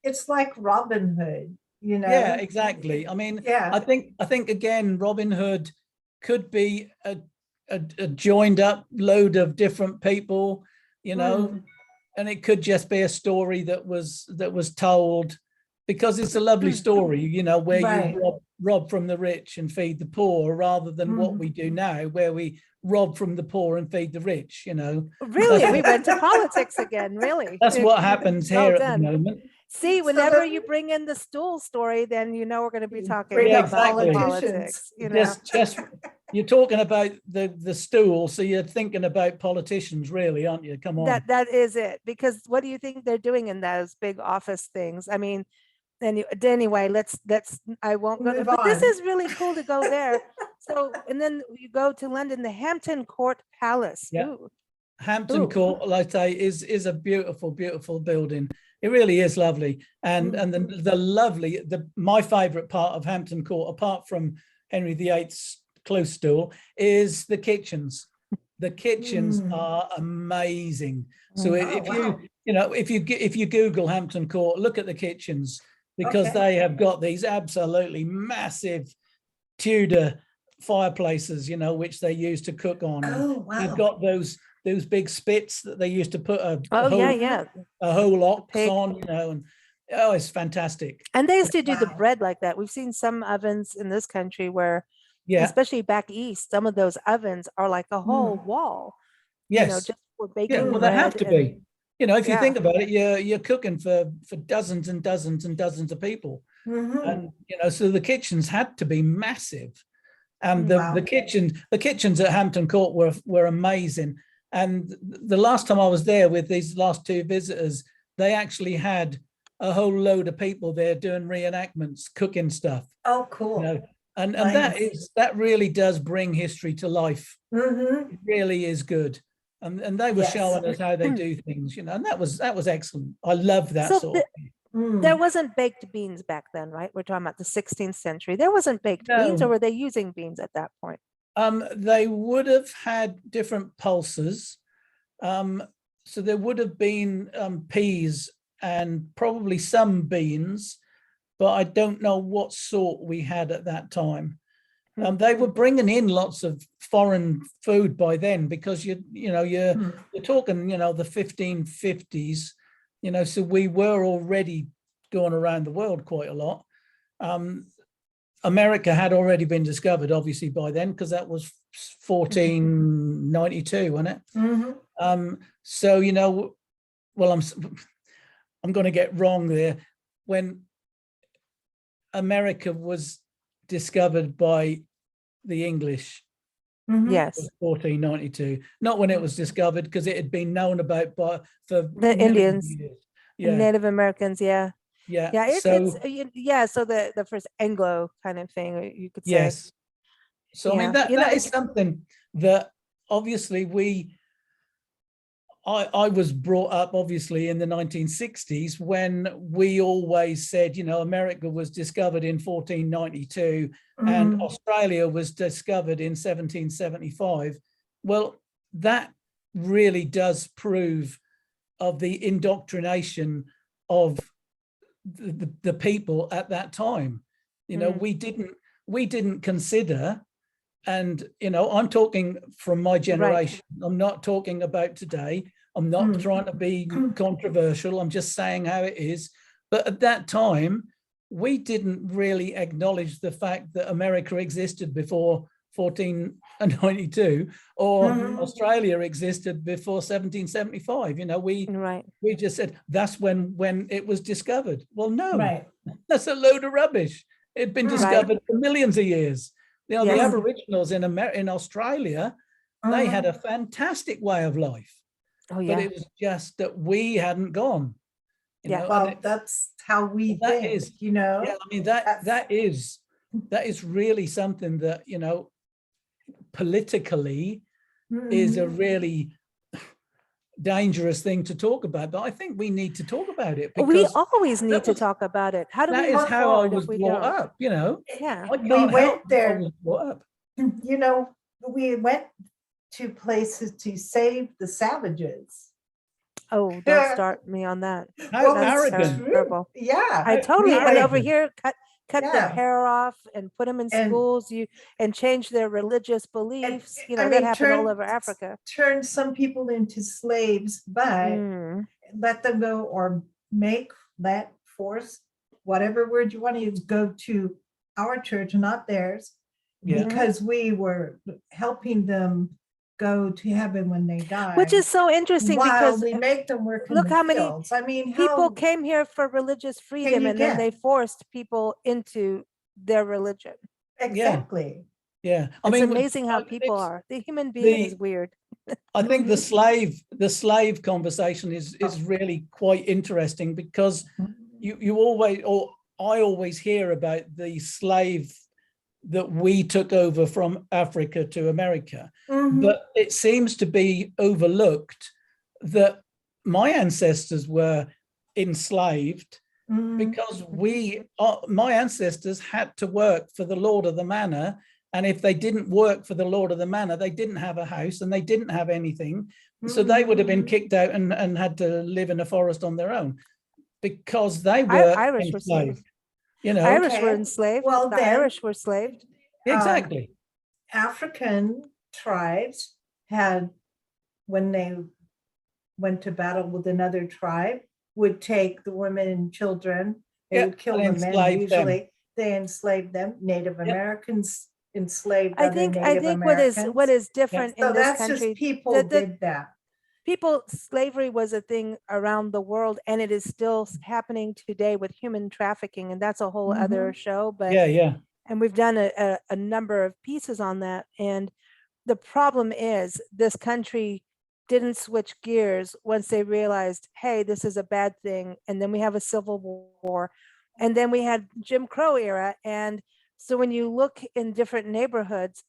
It's like Robin Hood, Yeah, exactly. I mean, Yeah. I think again, Robin Hood could be a joined up load of different people, and it could just be a story that was told because it's a lovely story, where Right. you rob from the rich and feed the poor, rather than what we do now, where we rob from the poor and feed the rich. Really, we went to politics again. Really, That's what happens Well here at done. the moment. See, So whenever then- you bring in the stool story, then we're going to be talking Bring up about politicians. politics. Just you're talking about the stool, so you're thinking about politicians, really, aren't you? Come on. That is it. Because what do you think they're doing in those big office things? I mean, anyway, let's I won't go there, Move but this on. is really cool to go there. So, and then you go to London, the Hampton-Court-Palace. Yeah. Ooh. Hampton Ooh. Court, like I say, is a beautiful, beautiful building. It really is lovely, and the lovely my favourite part of Hampton Court, apart from Henry VIII's close stool is the kitchens. The kitchens Mm. are amazing. So Mm. if wow. if you Google Hampton Court, look at the kitchens, because Okay. they have got these absolutely massive Tudor fireplaces, which they used to cook on. And Oh, they've wow. got those big spits that they used to put a Oh, whole, yeah. a whole ox Pig. on, and oh, it's fantastic. And they used to do the Wow. bread like that. We've seen some ovens in this country where, Yeah. especially back east, some of those ovens are like a whole wall, Yes. just for Yeah. baking Well, they have bread to and- be. If you Yeah. think about it, you're cooking for dozens and dozens and dozens of people, Mhm. and so the kitchens had to be massive. And the Wow. the kitchens at Hampton Court were amazing. And the last time I was there with these last two visitors, they actually had a whole load of people there doing reenactments, cooking stuff. Oh, cool. And Nice. that really does bring history to life. Mhm. It really is good. And they were Yes. showing us how they do things, and that was excellent. I love that So sort of thing. there Mm. wasn't baked beans back then, right? We're talking about the 16th century. There wasn't baked beans, or No. were they using beans at that point? They would have had different pulses. So there would have been peas and probably some beans, but I don't know what sort we had at that time. They were bringing in lots of foreign food by then, because you're talking, the 1550s, so we were already going around the world quite a lot. America had already been discovered, obviously, by then, because that was 1492, wasn't it? Mhm. So, well, I'm going to get wrong there. When America was discovered by the English, Mhm. Yes. was 1492, not when it was discovered, because it had been known about for The millions of Indians. years. And Yeah, Native Americans, yeah. yeah. Yeah, it's So so the first Anglo kind of thing, you could say. yes. So I Yeah. mean, that is something that obviously I was brought up obviously in the 1960s, when we always said, America was discovered in 1492 and Mhm. Australia was discovered in 1775. Well, that really does prove of the indoctrination of the people at that time. Mhm. We didn't consider, and I'm talking from my generation. I'm not talking about today. I'm not Mm. trying to be controversial. I'm just saying how it is. But at that time, we didn't really acknowledge the fact that America existed before 1492, or Mhm. Australia existed before 1775. Right. We just said that's when it was discovered. Well, no, Right. that's a load of rubbish. It'd been Right. discovered for millions of years. The Yes. Aboriginals in Australia, they had a fantastic way of life, Oh, but yeah. it was just that we hadn't gone. Yeah. and Well, that's how we that think, is- you know? yeah, I mean That's- that is really something that politically is a Mhm. really dangerous thing to talk about. But I think we need to talk about it, We because always need to was- talk about it. How do that we is move how I forward was if we brought don't? up. Yeah. I We can't went help there. I was brought up. You know, we went to places to save the savages. Oh, don't start me on that. How Well, That's it's arrogant. true. terrible. Yeah. I totally, how and over arrogant. here, cut their Yeah. hair off and put them in And- schools, and change their religious beliefs. I That mean, happened all over Africa. Turn some people into slaves, but Mm. let them go, or force, whatever word you want to use, go to our church, not theirs, Yeah. because we were helping them go to heaven when they die. Which is so interesting, while because we make them work in look the how many fields. I mean, people how came here for religious freedom, you and then they get? forced people into their religion. exactly. Yeah, I It's mean, amazing how people it's- are. The human being is the- weird. I think Mhm. the slave conversation is really quite interesting, because you always, or I always hear about the slave that we took over from Africa to America, Mhm. but it seems to be overlooked that my ancestors were enslaved, Mhm. because my ancestors had to work for the Lord of the Manor And if they didn't work for the lord of the manor, they didn't have a house and they didn't have anything. So they would have been kicked out and had to live in a forest on their own because they were Irish were slaves. enslaved. You know, Irish were Okay. enslaved. Well, The then- Irish were enslaved. exactly. African tribes had, when they went to battle with another tribe, would take the women and children, they Yeah, would kill and the men enslave them. usually, they enslaved them. Native Americans enslaved I other think Native what Americans. is different So in this that's country, just people the did that. slavery was a thing around the world, and it is still happening today with human trafficking, and that's a whole other show. But Yeah. and we've done a number of pieces on that. And the problem is this country didn't switch gears once they realized, hey, this is a bad thing. And then we have a civil war. And then we had Jim Crow era. And so when you look in different neighborhoods,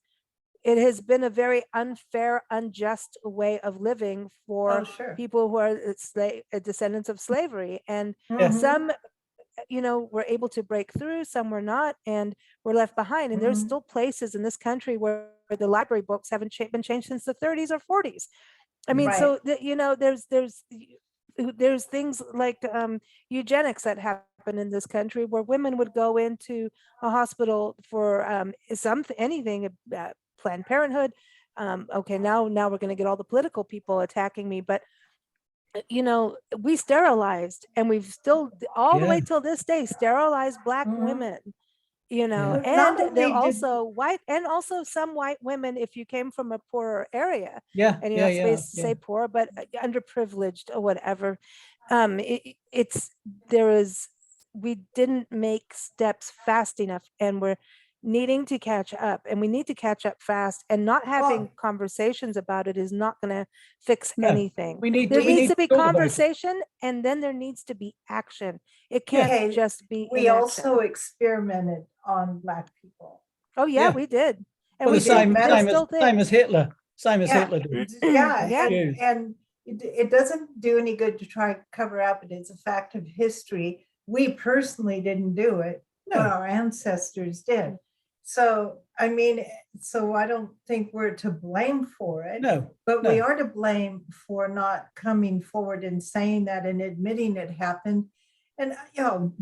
it has been a very unfair, unjust way of living for Oh, sure. people who are descendants of slavery. And Yes. some, were able to break through, some were not, and were left behind. And there's Mhm. still places in this country where the library books haven't been changed since the 30s or 40s. I mean, so there's things like eugenics that happen in this country where women would go into a hospital for anything, Planned Parenthood. Okay, now we're going to get all the political people attacking me, but we sterilized, and we've still all the way Yeah. till this day sterilized Black Mhm. women. Not And only they're did- also white, and also some white women, if you came from a poorer area, Yeah. and you're not supposed to yeah. say poor, but underprivileged or whatever. We didn't make steps fast enough, and we're needing to catch up, and we need to catch up fast, and not having Well- conversations about it is not going to fix No, anything. we need There we needs need to be talk about it. conversation, and then there needs to be action. It can't Okay, just be We inaction. also experimented on Black people. Oh yeah, Yeah. we did. And Well, we the did. same, There's still same as things. Hitler. Same as Yeah. Hitler did. Yeah, Excuse. and it doesn't do any good to try to cover up it. It's a fact of history. We personally didn't do it, but No. our ancestors did. So, I mean, so I don't think we're to blame for it. No. But we no. are to blame for not coming forward and saying that and admitting it happened. And,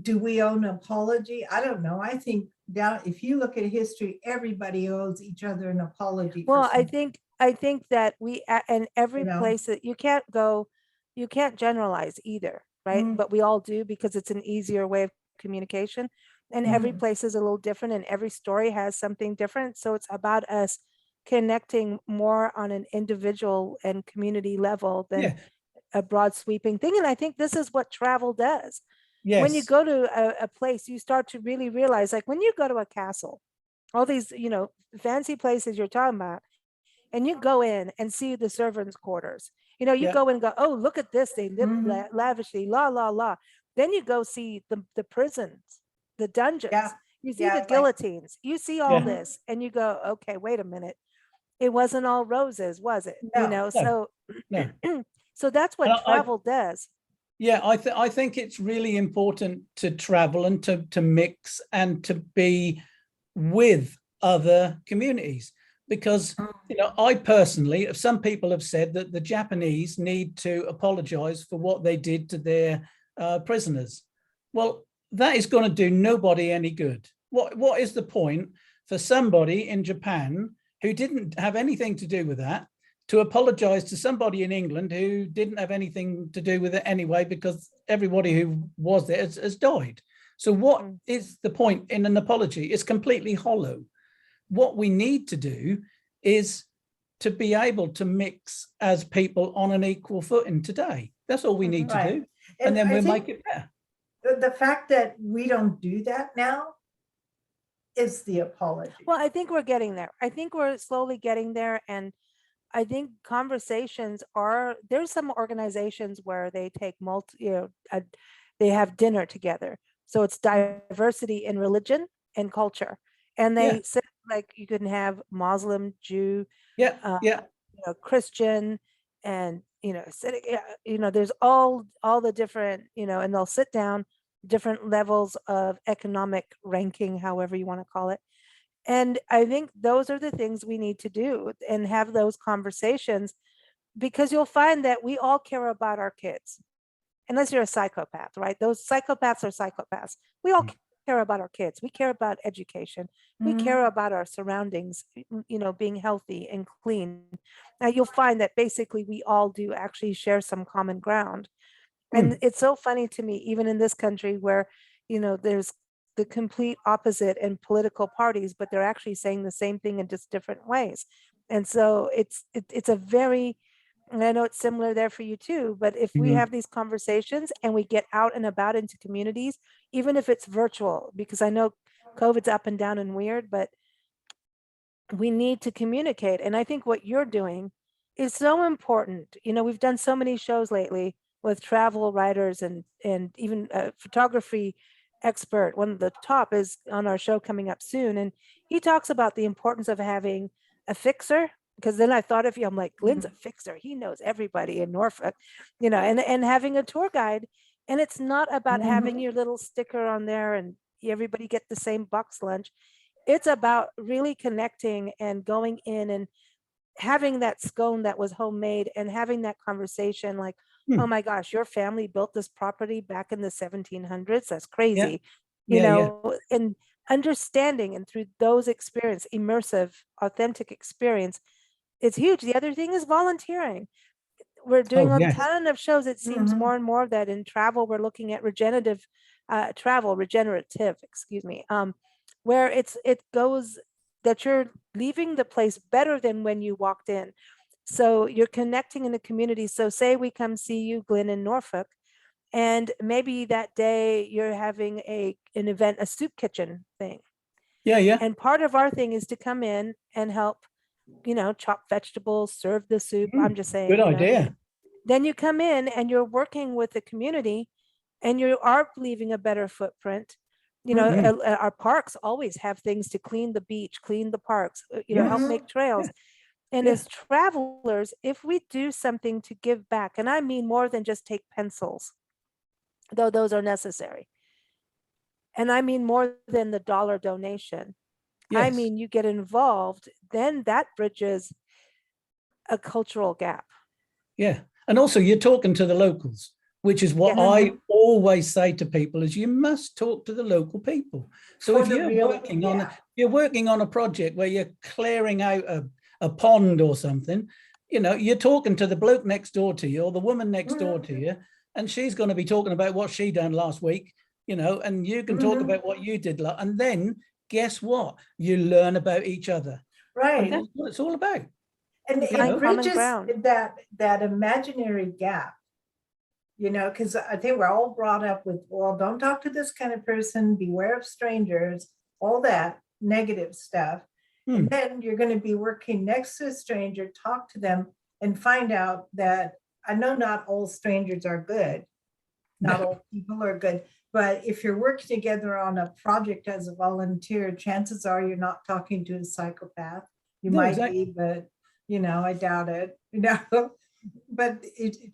do we owe an apology? I don't know. I think if you look at history, everybody owes each other an apology. for Well, something. I think that in every You know? place that you can't generalize either, right? Mm. But we all do, because it's an easier way of communication. And every Mhm. place is a little different, and every story has something different. So it's about us connecting more on an individual and community level than Yeah. a broad sweeping thing. And I think this is what travel does. Yes. When you go to a place, you start to really realize, like when you go to a castle, all these, fancy places you're talking about, and you go in and see the servants' quarters, you Yeah. go and go, oh, look at this, they live Mhm. lavishly, la, la, la. Then you go see the prisons, the dungeons, Yeah. you see Yeah, the like- guillotines, you see all Yeah. this, and you go, okay, wait a minute. It wasn't all roses, was it? No. So, No. so that's And what travel does. Yeah, I think it's really important to travel and to mix and to be with other communities, because I personally, some people have said that the Japanese need to apologize for what they did to their prisoners. Well, that is going to do nobody any good. What is the point for somebody in Japan who didn't have anything to do with that to apologize to somebody in England who didn't have anything to do with it anyway, because everybody who was there has died? So what is the point in an apology? It's completely hollow. What we need to do is to be able to mix as people on an equal footing today. That's all we need to Right. do. And then I we'll think make it better. the fact that we don't do that now is the apology. Well, I think we're getting there. I think we're slowly getting there. And I think conversations there's some organizations where they take they have dinner together. So it's diversity in religion and culture. And they Yeah. say, like, you can have Muslim, Jew, Yeah, yeah, Christian, and, there's all the different, and they'll sit down, different levels of economic ranking, however you want to call it. And I think those are the things we need to do and have those conversations, because you'll find that we all care about our kids, unless you're a psychopath, right? Those psychopaths are psychopaths. We all care about our kids. We care about education. We Mhm. care about our surroundings, being healthy and clean. Now you'll find that basically we all do actually share some common ground. And it's so funny to me, even in this country where, there's the complete opposite in political parties, but they're actually saying the same thing in just different ways. And so it's a very, and I know it's similar there for you too, but if we have these conversations and we get out and about into communities, even if it's virtual, because I know COVID's up and down and weird, but we need to communicate. And I think what you're doing is so important. We've done so many shows lately with travel writers and even a photography expert. One of the top is on our show coming up soon. And he talks about the importance of having a fixer, because then I thought of you, I'm like, Glynn's a fixer. He knows everybody in Norfolk, and having a tour guide. And it's not about having your little sticker on there and everybody get the same box lunch. It's about really connecting and going in and having that scone that was homemade and having that conversation like, oh my gosh, your family built this property back in the 1700s. That's crazy, and understanding, and through those experience, immersive, authentic experience, it's huge. The other thing is volunteering. We're doing a ton of shows. It seems more and more that in travel, we're looking at regenerative, excuse me, where it goes that you're leaving the place better than when you walked in. So you're connecting in the community. So say we come see you, Glynn, in Norfolk, and maybe that day you're having an event, a soup kitchen thing. Yeah. And part of our thing is to come in and help, chop vegetables, serve the soup. I'm just saying. Good idea. Then you come in and you're working with the community and you are leaving a better footprint. Our parks always have things to clean the beach, clean the parks, help make trails. And as travelers, if we do something to give back, and I mean more than just take pencils, though those are necessary. And I mean more than the dollar donation. I mean, you get involved, then that bridges a cultural gap. Yeah. And also you're talking to the locals, which is what I always say to people is you must talk to the local people. So if you're working on a project where you're clearing out a pond or something, you're talking to the bloke next door to you or the woman next door to you, and she's going to be talking about what she done last week, and you can talk about what you did. And then guess what? You learn about each other. Right. And that's what it's all about. And it bridges that imaginary gap, because I think we're all brought up with, well, don't talk to this kind of person, beware of strangers, all that negative stuff. And then you're going to be working next to a stranger, talk to them and find out that I know not all strangers are good. Not all people are good. But if you're working together on a project as a volunteer, chances are you're not talking to a psychopath. You might be, but I doubt it. But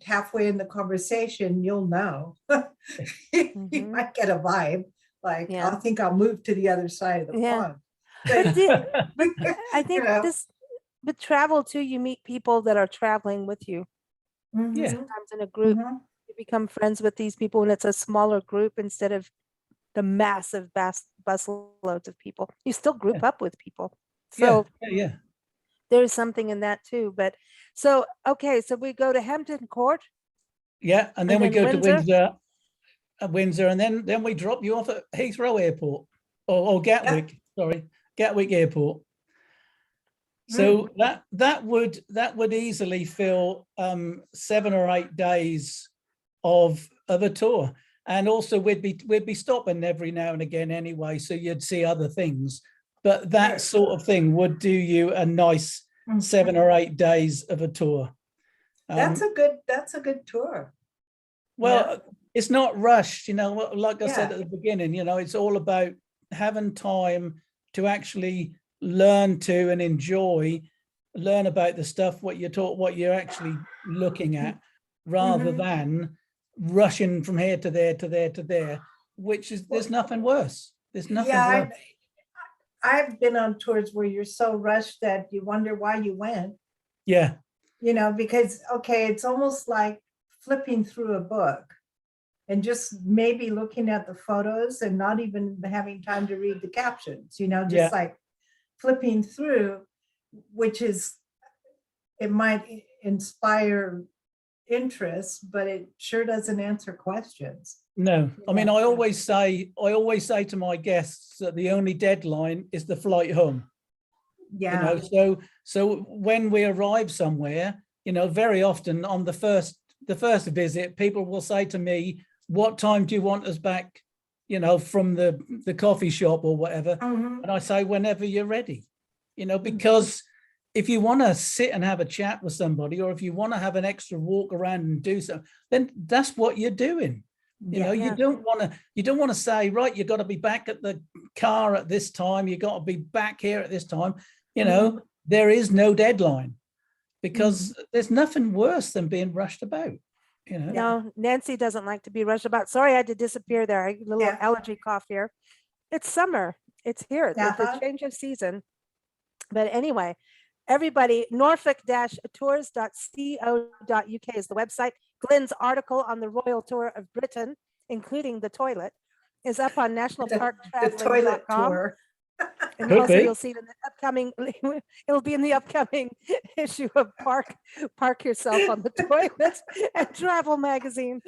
halfway in the conversation, you'll know. You might get a vibe like, I think I'll move to the other side of the pond. But I think this with travel too, you meet people that are traveling with you. Sometimes in a group, you become friends with these people, and it's a smaller group instead of the massive busloads of people. You still group up with people. So there's something in that too. But so we go to Hampton-Court. Yeah, and then we go Windsor? to Windsor, and then we drop you off at Heathrow Airport or Gatwick. Sorry, Gatwick Airport. So that would easily fill 7 or 8 days of a tour, and also we'd be stopping every now and again anyway, so you'd see other things. But that sort of thing would do you a nice 7 or 8 days of a tour. That's a good tour. Well, it's not rushed, like I said at the beginning, it's all about having time to actually learn to and learn about the stuff, what you're actually looking at, rather than rushing from here to there to there to there, which is, there's nothing worse. There's nothing worse. I've been on tours where you're so rushed that you wonder why you went, Yeah, because, okay, it's almost like flipping through a book and just maybe looking at the photos and not even having time to read the captions, Yeah. just like flipping through, which is, it might inspire interest, but it sure doesn't answer questions. no, I mean, Yeah. I always say to my guests that the only deadline is the flight home. Yeah. So when we arrive somewhere, very often on the first visit, people will say to me, what time do you want us back, from the coffee shop or whatever? Mhm. And I say, whenever you're ready, because if you want to sit and have a chat with somebody, or if you want to have an extra walk around and do something, then that's what you're doing. Yeah. You don't want to say, right, you got to be back at the car at this time. You got to be back here at this time. There is no deadline, because there's nothing worse than being rushed about. No, Nancy doesn't like to be rushed about. Sorry, I had to disappear there. A little Yeah. allergy cough here. It's summer. It's here. It's the Uh-huh. change of season. But anyway, everybody, Norfolk-Tours.co.uk is the website. Glenn's article on the Royal Tour of Britain, including the toilet, is up on The toilet nationalparktraveling.com. tour. And Could also be. you'll see it in the upcoming, it'll be in the upcoming issue of Park Yourself on the Toilet and Travel Magazine.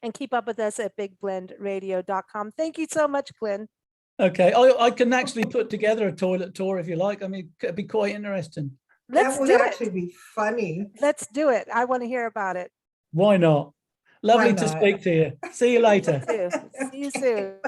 And keep up with us at bigblendradio.com. Thank you so much, Glynn. Okay, I can actually put together a toilet tour if you like. I mean, it'd be quite interesting. Let's That would do actually it. be funny. Let's do it. I want to hear about it Why not? Lovely Why to not? speak to you. See you later. too. See you soon.